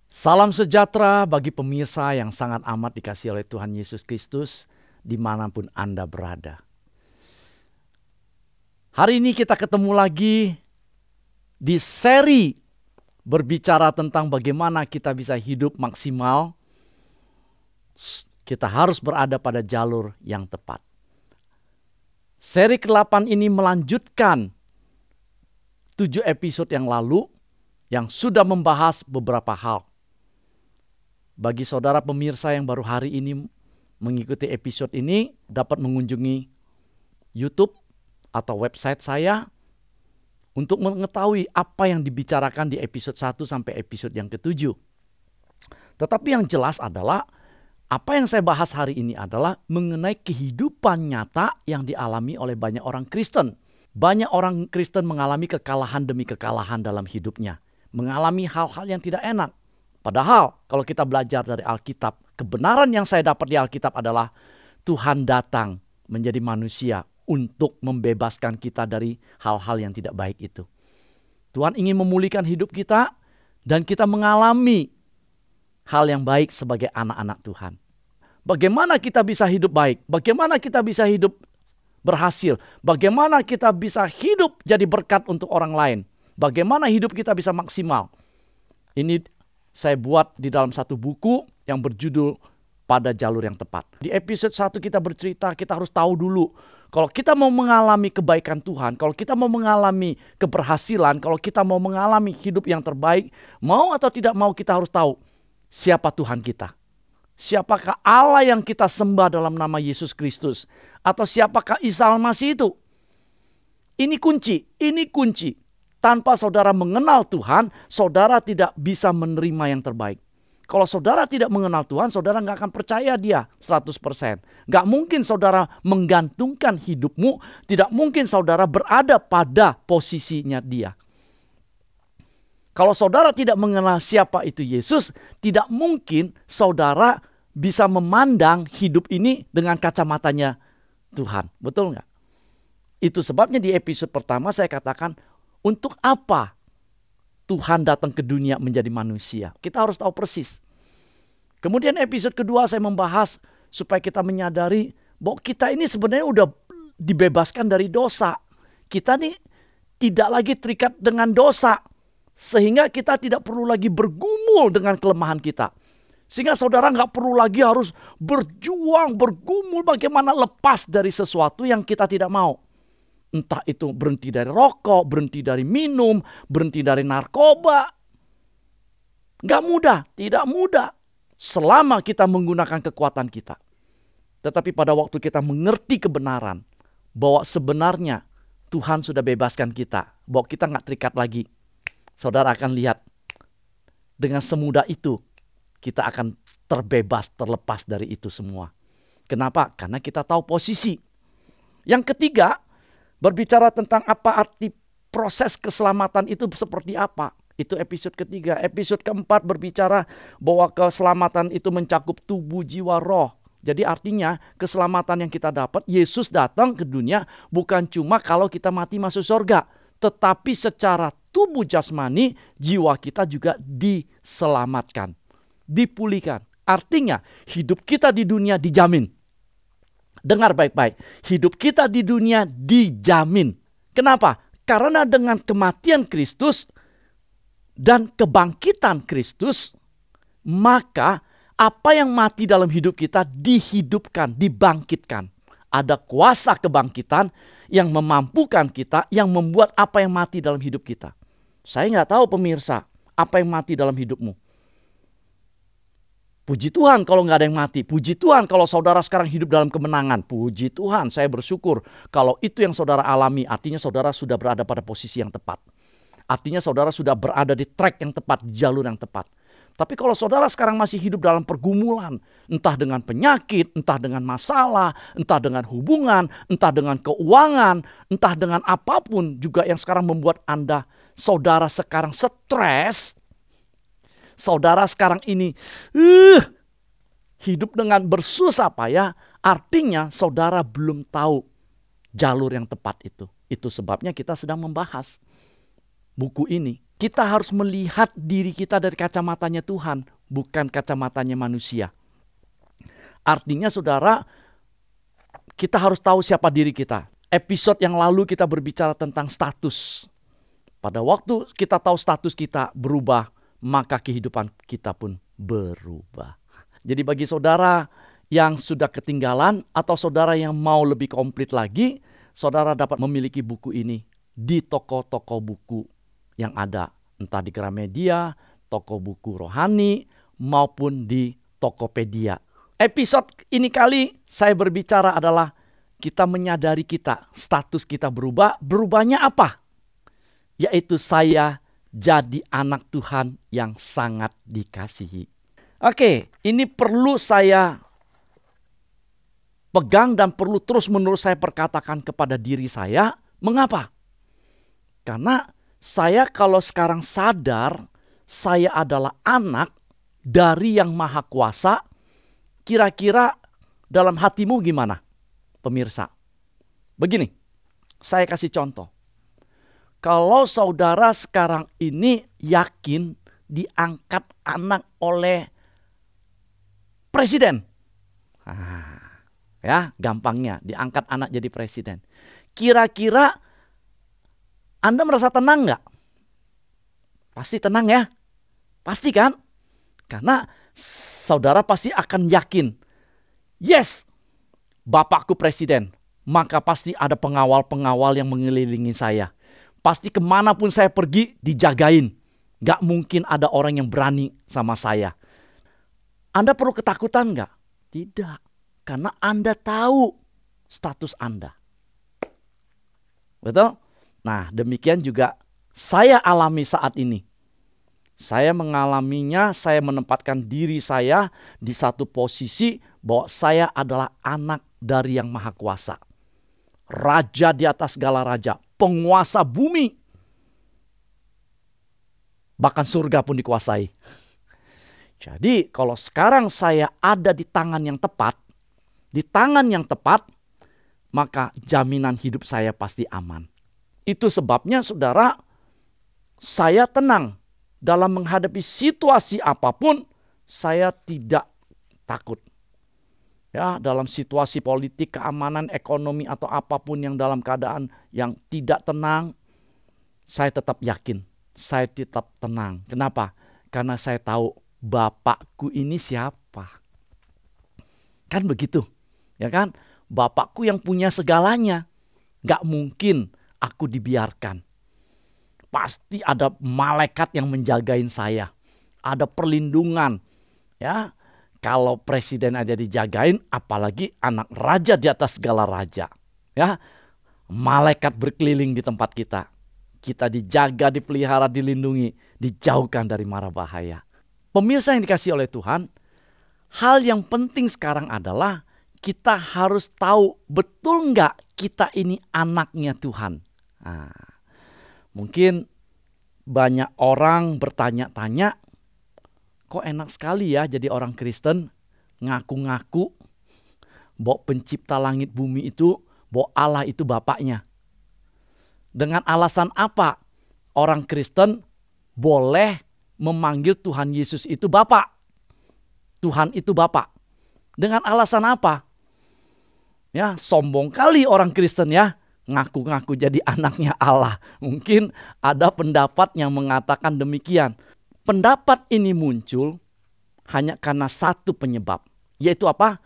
Salam sejahtera bagi pemirsa yang sangat amat dikasihi oleh Tuhan Yesus Kristus dimanapun Anda berada. Hari ini kita ketemu lagi di seri berbicara tentang bagaimana kita bisa hidup maksimal. Kita harus berada pada jalur yang tepat. Seri ke-8 ini melanjutkan 7 episode yang lalu yang sudah membahas beberapa hal. Bagi saudara pemirsa yang baru hari ini mengikuti episode ini, dapat mengunjungi YouTube atau website saya untuk mengetahui apa yang dibicarakan di episode 1 sampai episode yang ke-7. Tetapi yang jelas adalah, apa yang saya bahas hari ini adalah mengenai kehidupan nyata yang dialami oleh banyak orang Kristen. Banyak orang Kristen mengalami kekalahan demi kekalahan dalam hidupnya. Mengalami hal-hal yang tidak enak. Padahal kalau kita belajar dari Alkitab, kebenaran yang saya dapat di Alkitab adalah Tuhan datang menjadi manusia untuk membebaskan kita dari hal-hal yang tidak baik itu. Tuhan ingin memulihkan hidup kita dan kita mengalami hal yang baik sebagai anak-anak Tuhan. Bagaimana kita bisa hidup baik? Bagaimana kita bisa hidup berhasil? Bagaimana kita bisa hidup jadi berkat untuk orang lain? Bagaimana hidup kita bisa maksimal? Ini saya buat di dalam satu buku yang berjudul Pada Jalur yang Tepat. Di episode 1 kita bercerita, kita harus tahu dulu. Kalau kita mau mengalami kebaikan Tuhan, kalau kita mau mengalami keberhasilan, kalau kita mau mengalami hidup yang terbaik, mau atau tidak mau kita harus tahu siapa Tuhan kita. Siapakah Allah yang kita sembah dalam nama Yesus Kristus? Atau siapakah Isa Al-Masih itu? Ini kunci. Tanpa saudara mengenal Tuhan, saudara tidak bisa menerima yang terbaik. Kalau saudara tidak mengenal Tuhan, saudara nggak akan percaya dia 100%. Nggak mungkin saudara menggantungkan hidupmu, tidak mungkin saudara berada pada posisinya dia. Kalau saudara tidak mengenal siapa itu Yesus, tidak mungkin saudara bisa memandang hidup ini dengan kacamatanya Tuhan. Betul nggak? Itu sebabnya di episode pertama saya katakan, untuk apa Tuhan datang ke dunia menjadi manusia? Kita harus tahu persis. Kemudian episode kedua saya membahas supaya kita menyadari bahwa kita ini sebenarnya udah dibebaskan dari dosa. Kita ini tidak lagi terikat dengan dosa. Sehingga kita tidak perlu lagi bergumul dengan kelemahan kita. Sehingga saudara nggak perlu lagi harus berjuang, bergumul bagaimana lepas dari sesuatu yang kita tidak mau. Entah itu berhenti dari rokok, berhenti dari minum, berhenti dari narkoba. Gak mudah, tidak mudah. Selama kita menggunakan kekuatan kita. Tetapi pada waktu kita mengerti kebenaran, bahwa sebenarnya Tuhan sudah bebaskan kita. Bahwa kita gak terikat lagi. Saudara akan lihat, dengan semudah itu, kita akan terbebas, terlepas dari itu semua. Kenapa? Karena kita tahu posisi. Yang ketiga, berbicara tentang apa arti proses keselamatan itu seperti apa. Itu episode ketiga. Episode keempat berbicara bahwa keselamatan itu mencakup tubuh, jiwa, roh. Jadi artinya keselamatan yang kita dapat, Yesus datang ke dunia bukan cuma kalau kita mati masuk surga. Tetapi secara tubuh jasmani, jiwa kita juga diselamatkan. Dipulihkan. Artinya hidup kita di dunia dijamin. Dengar baik-baik, hidup kita di dunia dijamin. Kenapa? Karena dengan kematian Kristus dan kebangkitan Kristus, maka apa yang mati dalam hidup kita dihidupkan, dibangkitkan. Ada kuasa kebangkitan yang memampukan kita, yang membuat apa yang mati dalam hidup kita. Saya nggak tahu pemirsa, apa yang mati dalam hidupmu. Puji Tuhan kalau nggak ada yang mati. Puji Tuhan kalau saudara sekarang hidup dalam kemenangan. Puji Tuhan, saya bersyukur kalau itu yang saudara alami. Artinya saudara sudah berada pada posisi yang tepat. Artinya saudara sudah berada di track yang tepat, di jalur yang tepat. Tapi kalau saudara sekarang masih hidup dalam pergumulan, entah dengan penyakit, entah dengan masalah, entah dengan hubungan, entah dengan keuangan, entah dengan apapun juga yang sekarang membuat saudara sekarang stres. Saudara sekarang ini hidup dengan bersusah payah, artinya saudara belum tahu jalur yang tepat itu. Itu sebabnya kita sedang membahas buku ini, kita harus melihat diri kita dari kacamatanya Tuhan, bukan kacamatanya manusia. Artinya saudara, kita harus tahu siapa diri kita. Episode yang lalu kita berbicara tentang status. Pada waktu kita tahu status kita berubah, maka kehidupan kita pun berubah. Jadi bagi saudara yang sudah ketinggalan atau saudara yang mau lebih komplit lagi, saudara dapat memiliki buku ini di toko-toko buku yang ada, entah di Gramedia, toko buku rohani, maupun di Tokopedia. Episode ini kali saya berbicara adalah kita menyadari kita, status kita berubah. Berubahnya apa? Yaitu saya jadi anak Tuhan yang sangat dikasihi. Oke, ini perlu saya pegang dan perlu terus-menerus saya perkatakan kepada diri saya. Mengapa? Karena saya kalau sekarang sadar saya adalah anak dari Yang Maha Kuasa, kira-kira dalam hatimu gimana, pemirsa? Begini, saya kasih contoh. Kalau saudara sekarang ini yakin diangkat anak oleh presiden, ya gampangnya diangkat anak jadi presiden, kira-kira Anda merasa tenang nggak? Pasti tenang ya, pasti kan? Karena saudara pasti akan yakin, yes, bapakku presiden, maka pasti ada pengawal-pengawal yang mengelilingi saya. Pasti kemanapun saya pergi dijagain. Gak mungkin ada orang yang berani sama saya. Anda perlu ketakutan gak? Tidak. Karena Anda tahu status Anda. Betul? Nah, demikian juga saya alami saat ini. Saya mengalaminya, saya menempatkan diri saya di satu posisi bahwa saya adalah anak dari Yang Maha Kuasa. Raja di atas segala raja, penguasa bumi. Bahkan surga pun dikuasai. Jadi kalau sekarang saya ada di tangan yang tepat, maka jaminan hidup saya pasti aman. Itu sebabnya saudara, saya tenang dalam menghadapi situasi apapun, saya tidak takut. Ya, dalam situasi politik, keamanan, ekonomi atau apapun yang dalam keadaan yang tidak tenang, saya tetap yakin, saya tetap tenang. Kenapa? Karena saya tahu Bapakku ini siapa. Kan begitu, ya kan? Bapakku yang punya segalanya. Gak mungkin aku dibiarkan. Pasti ada malaikat yang menjagain saya. Ada perlindungan. Ya, kalau presiden aja dijagain, apalagi anak raja di atas segala raja. Ya, malaikat berkeliling di tempat kita. Kita dijaga, dipelihara, dilindungi, dijauhkan dari mara bahaya. Pemirsa yang dikasihi oleh Tuhan, hal yang penting sekarang adalah kita harus tahu betul nggak kita ini anaknya Tuhan. Nah, mungkin banyak orang bertanya-tanya, kok enak sekali ya jadi orang Kristen, ngaku-ngaku bahwa pencipta langit bumi itu, bahwa Allah itu Bapaknya. Dengan alasan apa orang Kristen boleh memanggil Tuhan Yesus itu Bapa? Tuhan itu Bapa. Dengan alasan apa? Ya, sombong kali orang Kristen ya, ngaku-ngaku jadi anaknya Allah. Mungkin ada pendapat yang mengatakan demikian. Pendapat ini muncul hanya karena satu penyebab. Yaitu apa?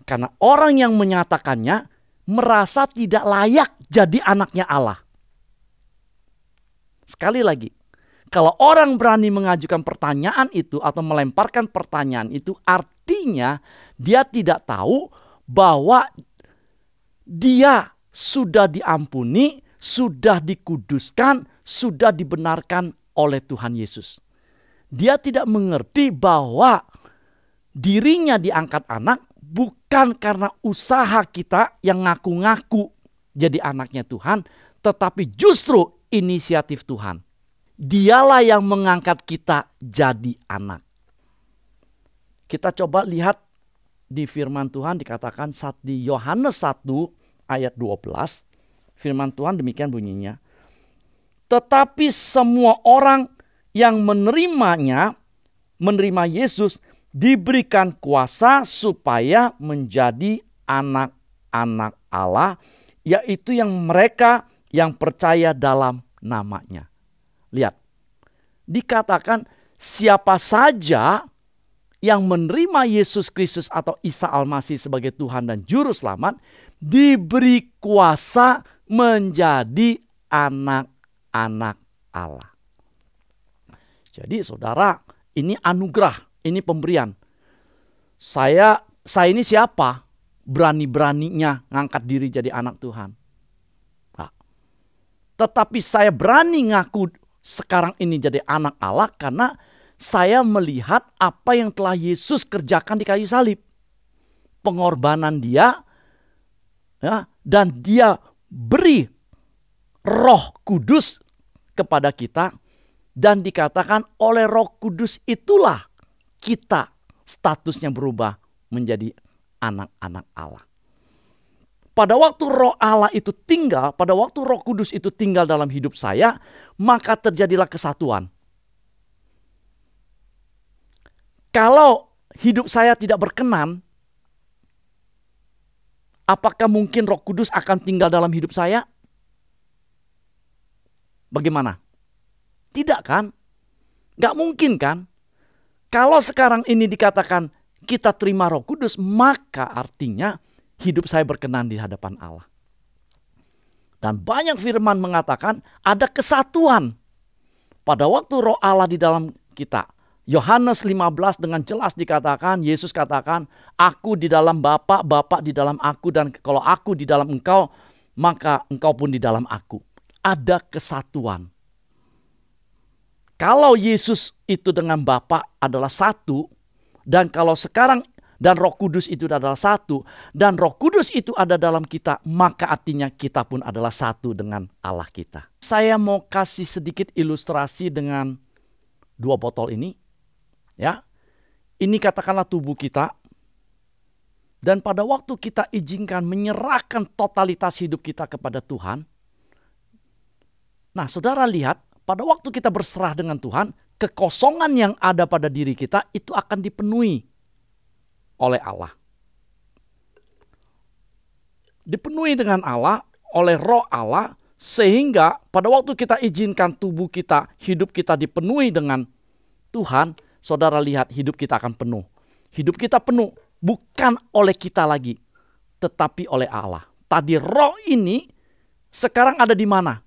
Karena orang yang menyatakannya merasa tidak layak jadi anaknya Allah. Sekali lagi, kalau orang berani mengajukan pertanyaan itu atau melemparkan pertanyaan itu, artinya dia tidak tahu bahwa dia sudah diampuni, sudah dikuduskan, sudah dibenarkan oleh Tuhan Yesus. Dia tidak mengerti bahwa dirinya diangkat anak bukan karena usaha kita yang ngaku-ngaku jadi anaknya Tuhan, tetapi justru inisiatif Tuhan. Dialah yang mengangkat kita jadi anak. Kita coba lihat di firman Tuhan dikatakan di Yohanes 1 ayat 12. Firman Tuhan demikian bunyinya. Tetapi semua orang yang menerima Yesus, diberikan kuasa supaya menjadi anak-anak Allah, yaitu yang mereka yang percaya dalam namanya. Lihat, dikatakan siapa saja yang menerima Yesus Kristus atau Isa Al-Masih sebagai Tuhan dan Juru Selamat, diberi kuasa menjadi anak-anak Allah. Jadi saudara, ini anugerah, ini pemberian. Saya ini siapa? Berani-beraninya ngangkat diri jadi anak Tuhan. Nah, tetapi saya berani ngaku sekarang ini jadi anak Allah karena saya melihat apa yang telah Yesus kerjakan di kayu salib. Pengorbanan dia, ya, dan dia beri Roh Kudus kepada kita. Dan dikatakan oleh Roh Kudus itulah kita statusnya berubah menjadi anak-anak Allah. Pada waktu Roh Allah itu tinggal, pada waktu Roh Kudus itu tinggal dalam hidup saya, maka terjadilah kesatuan. Kalau hidup saya tidak berkenan, apakah mungkin Roh Kudus akan tinggal dalam hidup saya? Bagaimana? Tidak kan? Gak mungkin kan? Kalau sekarang ini dikatakan kita terima Roh Kudus, maka artinya hidup saya berkenan di hadapan Allah. Dan banyak firman mengatakan ada kesatuan pada waktu Roh Allah di dalam kita. Yohanes 15 dengan jelas dikatakan, Yesus katakan, aku di dalam Bapa, Bapa di dalam aku, dan kalau aku di dalam engkau, maka engkau pun di dalam aku. Ada kesatuan. Kalau Yesus itu dengan Bapa adalah satu, dan kalau sekarang dan Roh Kudus itu adalah satu, dan Roh Kudus itu ada dalam kita, maka artinya kita pun adalah satu dengan Allah kita. Saya mau kasih sedikit ilustrasi dengan 2 botol ini. Ya, ini katakanlah tubuh kita, dan pada waktu kita izinkan menyerahkan totalitas hidup kita kepada Tuhan. Nah, saudara lihat, pada waktu kita berserah dengan Tuhan, kekosongan yang ada pada diri kita itu akan dipenuhi oleh Allah. Dipenuhi dengan Allah, oleh Roh Allah, sehingga pada waktu kita izinkan tubuh kita, hidup kita dipenuhi dengan Tuhan, saudara lihat hidup kita akan penuh. Hidup kita penuh bukan oleh kita lagi, tetapi oleh Allah. Tadi Roh ini sekarang ada di mana?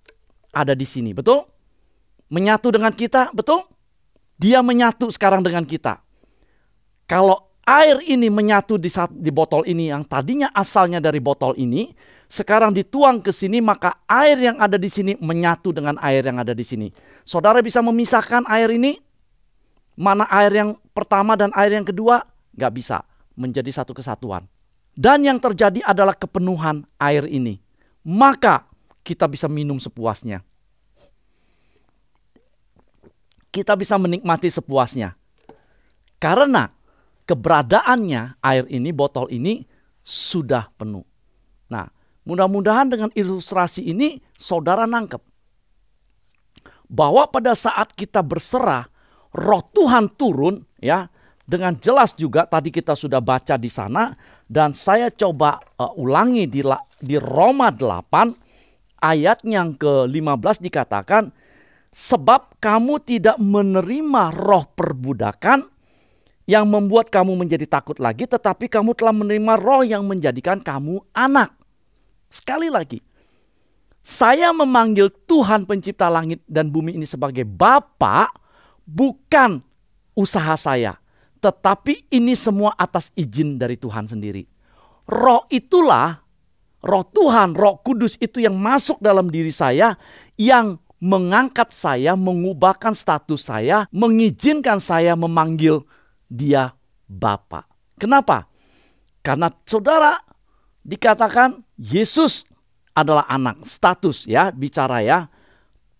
Ada di sini, betul? Menyatu dengan kita, betul? Dia menyatu sekarang dengan kita. Kalau air ini menyatu di botol ini yang tadinya asalnya dari botol ini, sekarang dituang ke sini, maka air yang ada di sini menyatu dengan air yang ada di sini. Saudara bisa memisahkan air ini? Mana air yang pertama dan air yang kedua? Gak bisa. Menjadi satu kesatuan. Dan yang terjadi adalah kepenuhan air ini. Maka kita bisa minum sepuasnya. Kita bisa menikmati sepuasnya. Karena keberadaannya air ini, botol ini sudah penuh. Nah, mudah-mudahan dengan ilustrasi ini saudara nangkep. Bahwa pada saat kita berserah, Roh Tuhan turun, ya, dengan jelas juga tadi kita sudah baca di sana, dan saya coba ulangi di Roma 8 ayat yang ke-15 dikatakan, sebab kamu tidak menerima roh perbudakan yang membuat kamu menjadi takut lagi, tetapi kamu telah menerima roh yang menjadikan kamu anak. Sekali lagi, saya memanggil Tuhan pencipta langit dan bumi ini sebagai Bapa, bukan usaha saya, tetapi ini semua atas izin dari Tuhan sendiri. Roh itulah, Roh Tuhan, Roh Kudus itu yang masuk dalam diri saya, yang mengangkat saya, mengubahkan status saya, mengizinkan saya memanggil dia Bapa. Kenapa? Karena saudara dikatakan Yesus adalah anak, status ya, bicara ya.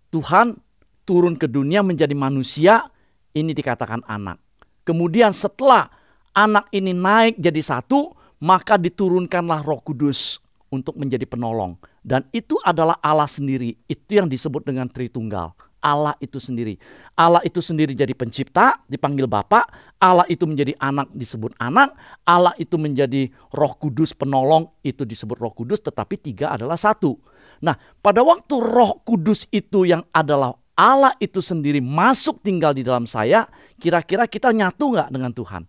Tuhan turun ke dunia menjadi manusia, ini dikatakan anak. Kemudian setelah anak ini naik jadi satu, maka diturunkanlah Roh Kudus untuk menjadi penolong. Dan itu adalah Allah sendiri. Itu yang disebut dengan Tritunggal. Allah itu sendiri. Allah itu sendiri jadi pencipta, dipanggil Bapa. Allah itu menjadi anak, disebut anak. Allah itu menjadi Roh Kudus penolong, itu disebut Roh Kudus. Tetapi tiga adalah satu. Nah, pada waktu Roh Kudus itu yang adalah Allah itu sendiri masuk tinggal di dalam saya, kira-kira kita nyatu nggak dengan Tuhan?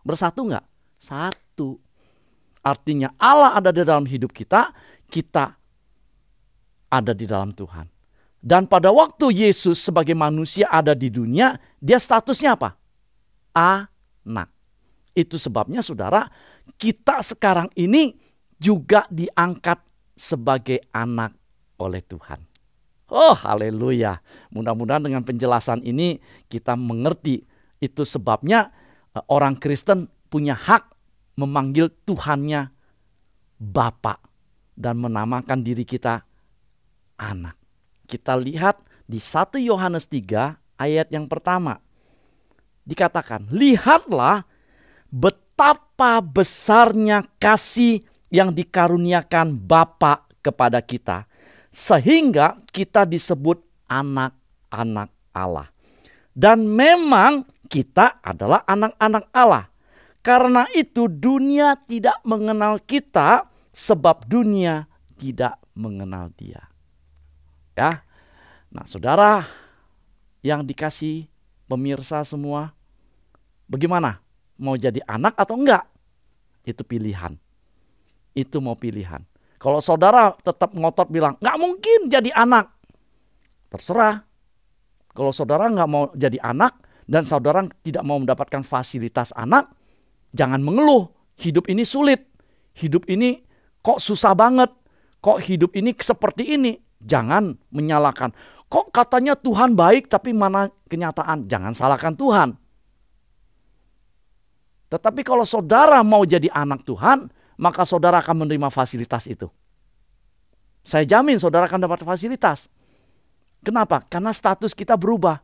Bersatu nggak? Satu. Artinya Allah ada di dalam hidup kita, kita ada di dalam Tuhan. Dan pada waktu Yesus sebagai manusia ada di dunia, dia statusnya apa? Anak. Itu sebabnya saudara, kita sekarang ini juga diangkat sebagai anak oleh Tuhan. Oh haleluya. Mudah-mudahan dengan penjelasan ini kita mengerti. Itu sebabnya orang Kristen punya hak memanggil Tuhannya Bapa dan menamakan diri kita anak. Kita lihat di 1 Yohanes 3 ayat yang pertama. Dikatakan, lihatlah betapa besarnya kasih yang dikaruniakan Bapa kepada kita. Sehingga kita disebut anak-anak Allah. Dan memang kita adalah anak-anak Allah. Karena itu dunia tidak mengenal kita sebab dunia tidak mengenal Dia. Ya. Nah, saudara yang dikasih pemirsa semua, bagaimana? Mau jadi anak atau enggak? Itu pilihan. Itu mau pilihan. Kalau saudara tetap ngotot bilang, enggak mungkin jadi anak. Terserah. Kalau saudara enggak mau jadi anak dan saudara tidak mau mendapatkan fasilitas anak, jangan mengeluh. Hidup ini sulit. Hidup ini kok susah banget. Kok hidup ini seperti ini. Jangan menyalahkan. Kok katanya Tuhan baik tapi mana kenyataan? Jangan salahkan Tuhan. Tetapi kalau saudara mau jadi anak Tuhan, maka saudara akan menerima fasilitas itu. Saya jamin saudara akan dapat fasilitas. Kenapa? Karena status kita berubah.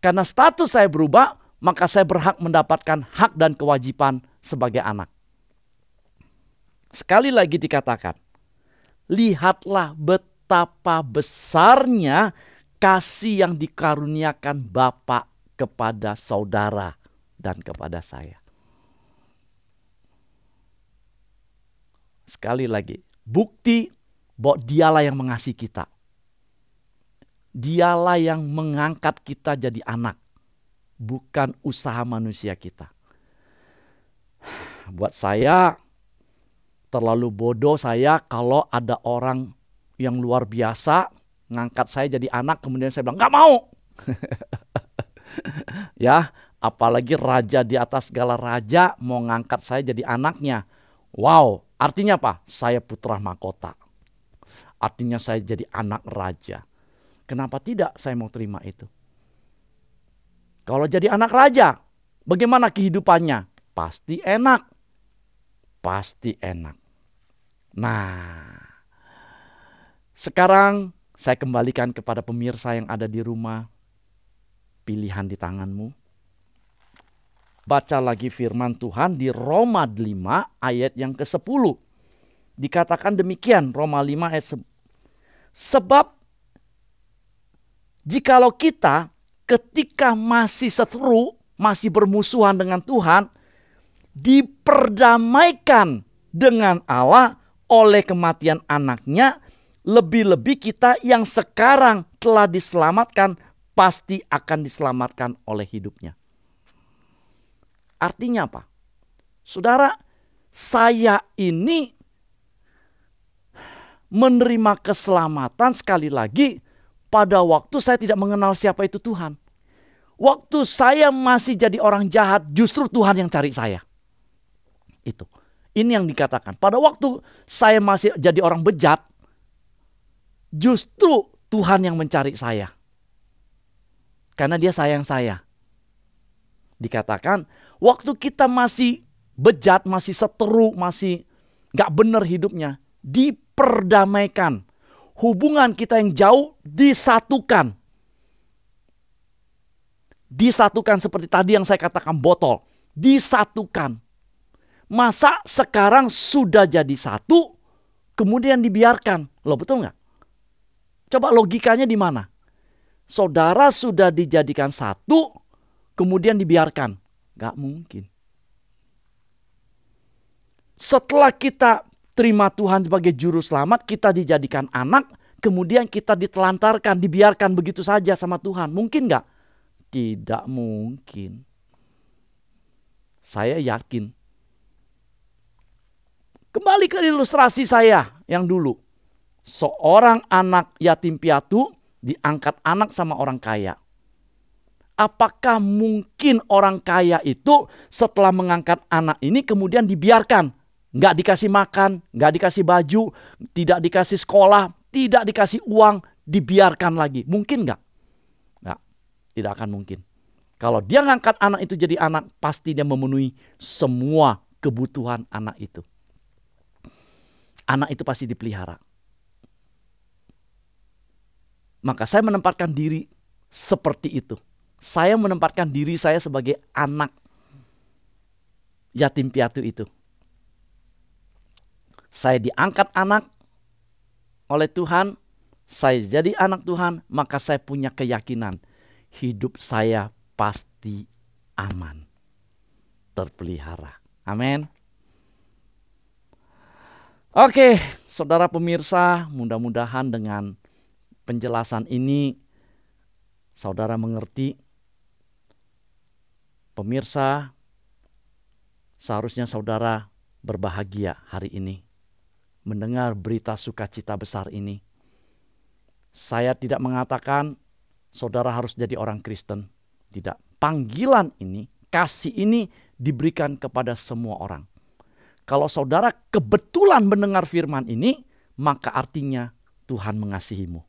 Karena status saya berubah, maka saya berhak mendapatkan hak dan kewajiban sebagai anak. Sekali lagi dikatakan, lihatlah betapa besarnya kasih yang dikaruniakan Bapa kepada saudara dan kepada saya. Sekali lagi, bukti bahwa Dialah yang mengasihi kita. Dialah yang mengangkat kita jadi anak, bukan usaha manusia kita. Buat saya, terlalu bodoh saya kalau ada orang yang luar biasa ngangkat saya jadi anak, kemudian saya bilang nggak mau. Ya, apalagi raja di atas segala raja mau ngangkat saya jadi anaknya. Wow, artinya apa? Saya putra mahkota. Artinya saya jadi anak raja. Kenapa tidak saya mau terima itu? Kalau jadi anak raja, bagaimana kehidupannya? Pasti enak. Pasti enak. Nah, sekarang saya kembalikan kepada pemirsa yang ada di rumah. Pilihan di tanganmu. Baca lagi firman Tuhan di Roma 5 ayat yang ke-10. Dikatakan demikian, Roma 5 ayat 10. Sebab jikalau kita ketika masih seteru, masih bermusuhan dengan Tuhan, diperdamaikan dengan Allah oleh kematian anaknya, lebih-lebih kita yang sekarang telah diselamatkan pasti akan diselamatkan oleh hidupnya. Artinya apa? Saudara, saya ini menerima keselamatan sekali lagi pada waktu saya tidak mengenal siapa itu Tuhan. Waktu saya masih jadi orang jahat, justru Tuhan yang cari saya. Itu. Ini yang dikatakan. Pada waktu saya masih jadi orang bejat, justru Tuhan yang mencari saya. Karena Dia sayang saya. Dikatakan, waktu kita masih bejat, masih seteru, masih gak benar hidupnya, diperdamaikan. Hubungan kita yang jauh disatukan. Disatukan seperti tadi yang saya katakan botol. Disatukan. Masa sekarang sudah jadi satu, kemudian dibiarkan. Loh, betul nggak? Coba logikanya di mana? Saudara sudah dijadikan satu, kemudian dibiarkan. Nggak mungkin. Setelah kita terima Tuhan sebagai juru selamat, kita dijadikan anak, kemudian kita ditelantarkan, dibiarkan begitu saja sama Tuhan. Mungkin nggak? Tidak mungkin. Saya yakin. Kembali ke ilustrasi saya yang dulu. Seorang anak yatim piatu diangkat anak sama orang kaya. Apakah mungkin orang kaya itu setelah mengangkat anak ini kemudian dibiarkan? Nggak dikasih makan, nggak dikasih baju, tidak dikasih sekolah, tidak dikasih uang, dibiarkan lagi. Mungkin nggak? Nggak, tidak akan mungkin. Kalau dia ngangkat anak itu jadi anak, pasti dia memenuhi semua kebutuhan anak itu. Anak itu pasti dipelihara. Maka saya menempatkan diri seperti itu. Saya menempatkan diri saya sebagai anak yatim piatu itu. Saya diangkat anak oleh Tuhan, saya jadi anak Tuhan, maka saya punya keyakinan hidup saya pasti aman, terpelihara. Amin. Oke, saudara pemirsa, mudah-mudahan dengan penjelasan ini saudara mengerti. Pemirsa, seharusnya saudara berbahagia hari ini mendengar berita sukacita besar ini. Saya tidak mengatakan saudara harus jadi orang Kristen. Tidak. Panggilan ini, kasih ini diberikan kepada semua orang. Kalau saudara kebetulan mendengar firman ini, maka artinya Tuhan mengasihimu.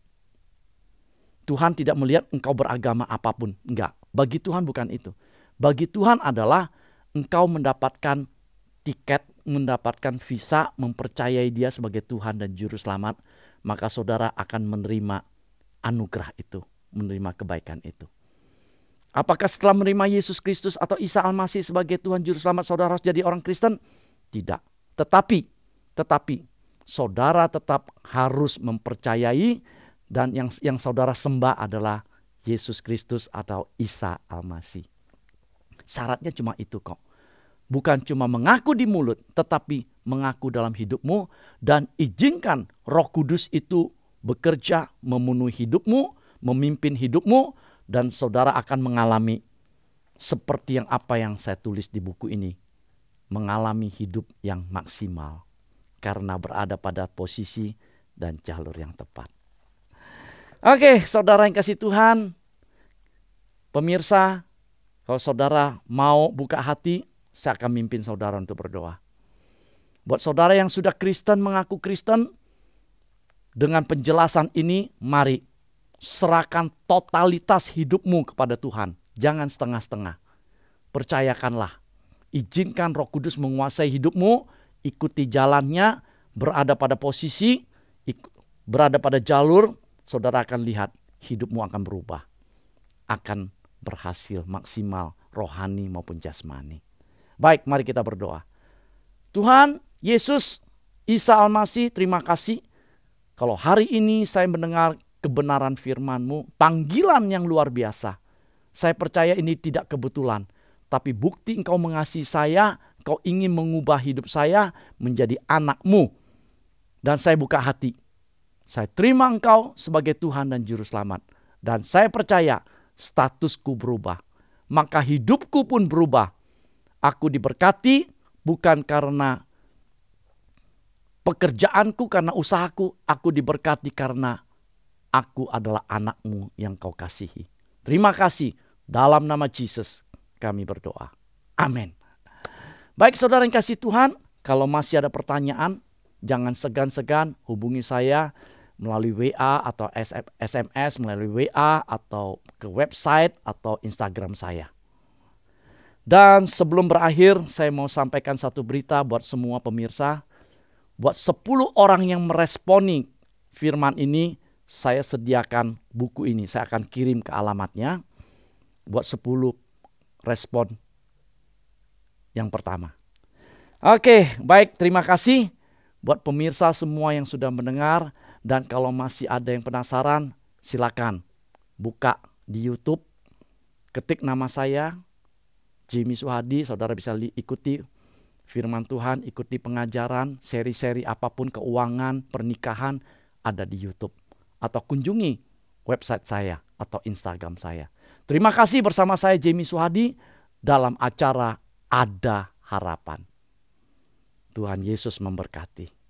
Tuhan tidak melihat engkau beragama apapun. Enggak. Bagi Tuhan bukan itu. Bagi Tuhan adalah engkau mendapatkan tiket, mendapatkan visa, mempercayai Dia sebagai Tuhan dan Juru Selamat, maka saudara akan menerima anugerah itu, menerima kebaikan itu. Apakah setelah menerima Yesus Kristus atau Isa Al-Masih sebagai Tuhan Juru Selamat, saudara harus jadi orang Kristen? Tidak. Tetapi saudara tetap harus mempercayai dan yang saudara sembah adalah Yesus Kristus atau Isa Al-Masih. Syaratnya cuma itu kok. Bukan cuma mengaku di mulut, tetapi mengaku dalam hidupmu dan izinkan Roh Kudus itu bekerja memenuhi hidupmu, memimpin hidupmu, dan saudara akan mengalami seperti apa yang saya tulis di buku ini. Mengalami hidup yang maksimal karena berada pada posisi dan jalur yang tepat. Oke, saudara yang kasih Tuhan, pemirsa, kalau saudara mau buka hati, saya akan mimpin saudara untuk berdoa. Buat saudara yang sudah Kristen, mengaku Kristen, dengan penjelasan ini, mari serahkan totalitas hidupmu kepada Tuhan. Jangan setengah-setengah. Percayakanlah. Izinkan Roh Kudus menguasai hidupmu, ikuti jalannya, berada pada posisi, berada pada jalur, saudara akan lihat hidupmu akan berubah. Akan berhasil maksimal rohani maupun jasmani. Baik, mari kita berdoa. Tuhan Yesus, Isa Al-Masih, terima kasih. Kalau hari ini saya mendengar kebenaran firman-Mu, panggilan yang luar biasa. Saya percaya ini tidak kebetulan. Tapi bukti Engkau mengasihi saya, Engkau ingin mengubah hidup saya menjadi anak-Mu. Dan saya buka hati. Saya terima Engkau sebagai Tuhan dan Juru Selamat. Dan saya percaya statusku berubah. Maka hidupku pun berubah. Aku diberkati bukan karena pekerjaanku, karena usahaku. Aku diberkati karena aku adalah anak-Mu yang Kau kasihi. Terima kasih. Dalam nama Yesus kami berdoa. Amin. Baik saudara yang kasih Tuhan, kalau masih ada pertanyaan, jangan segan-segan hubungi saya melalui WA atau SMS, melalui WA atau ke website atau Instagram saya. Dan sebelum berakhir, saya mau sampaikan satu berita buat semua pemirsa. Buat 10 orang yang meresponi firman ini, saya sediakan buku ini. Saya akan kirim ke alamatnya. Buat 10 respon yang pertama. Oke, baik, terima kasih. Buat pemirsa semua yang sudah mendengar, dan kalau masih ada yang penasaran, silakan buka di YouTube, ketik nama saya, Jimmy Suhadi, saudara bisa ikuti firman Tuhan, ikuti pengajaran, seri-seri apapun keuangan, pernikahan, ada di YouTube. Atau kunjungi website saya atau Instagram saya. Terima kasih bersama saya Jimmy Suhadi dalam acara Ada Harapan. Tuhan Yesus memberkati.